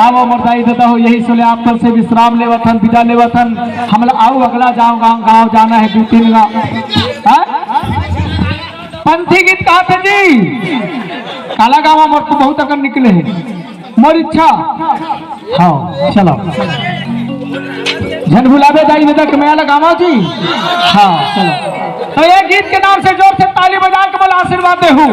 आओ मर्दाई देता हो यही सोले आप कल से विश्राम ले वतन विदा ले वतन हमला आओ अगला जाओ गांव जाना है 2-3 गाँव पंथी गीत कहा थे जी काला गाँव मोर को बहुत अगर निकले है मोर इच्छा हाँ चलो झन भुलावे दाई बेटा के मैं लगावा जी हाँ चलो तो ये गीत के नाम से जोर से ताली बजा के बोला आशीर्वाद दे हूँ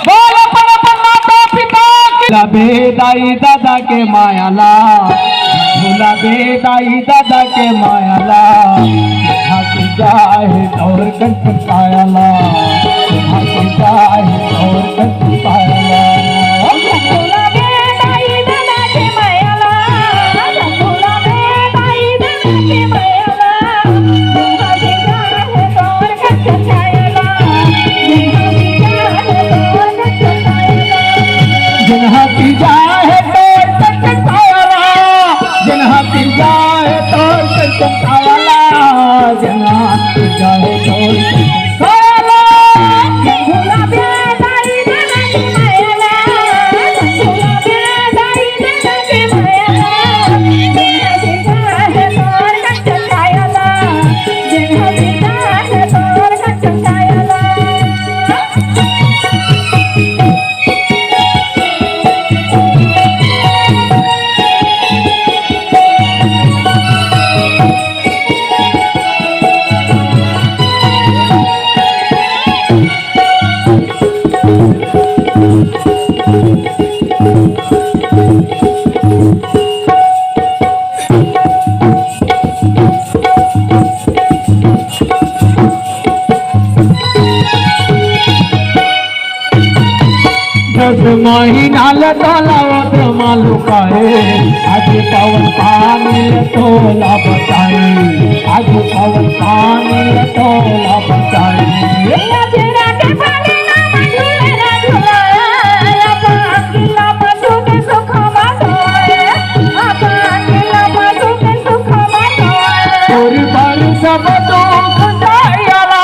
बोल अपन माता पिता भुलावे दाई दादा के मायाला भुलावे दाई दादा के मायाला हाथी जाए और कंठ पायाला हाथी जाए और कंठ पायाला महीना लगावत मालू काहे आज पवन पानी तोला बचाए आज पवन पानी तोला बचाए सब दुख जायला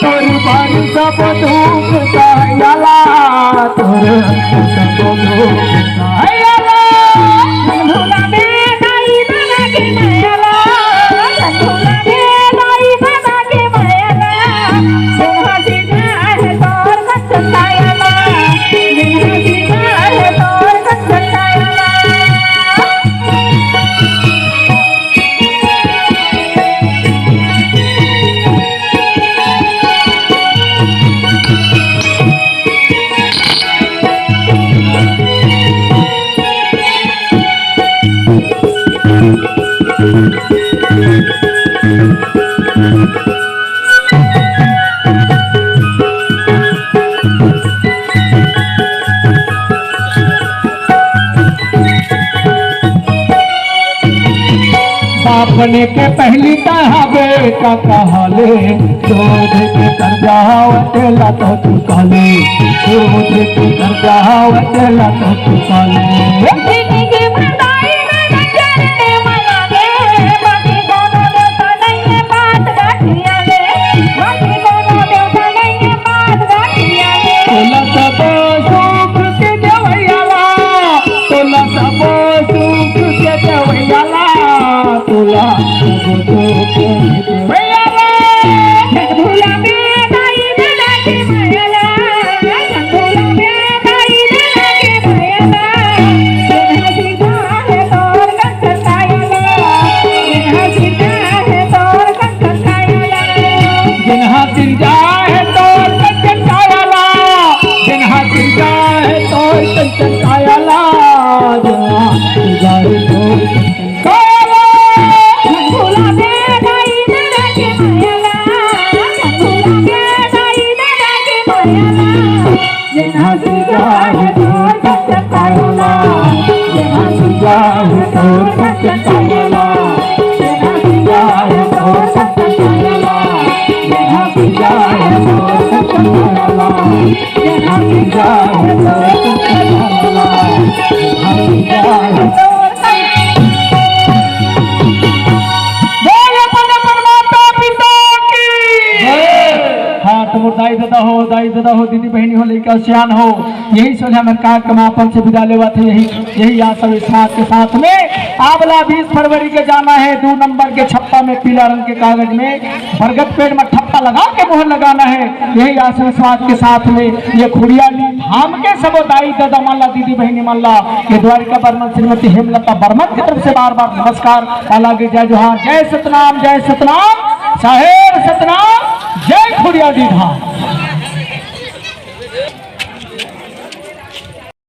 तोर पर सब दुख जायला तोर सब दुख जायला भुलावे दाई दादा के मायाला भुलावे दाई दादा के मायाला हाथी जाए तोर कच्छ जायला हाथी जाए तोर कच्छ जायला अपने के पहली कहावे का कहले दूध के कर जाओ तेला तो तू कहले दूध के कर जाओ तेला तो तू कहले तुम दाई दादा हो दीदी बहनी हो लेकर सियान हो, यही सोचा मैं कार्यक्रमापन से विदा लेवा थे। यही आशा विश्वास के साथ में आबला 20 फरवरी के जाना है 2 नंबर के छप्पा में पीला रंग के कागज में बरगद पेड़ में ठप्पा लगा के मोहर लगाना है। यही आशा विश्वास के साथ में ये खुड़िया धाम के सब दाई दादा माला दीदी बहनी माला ये द्वारिका बर्मन श्रीमती हेमलता बर्मन की तरफ से बार बार नमस्कार। अलग जय जोहार, जय सतनाम, जय सतनाम, साहेर सतनाम, जय खुड़िया दी धाम।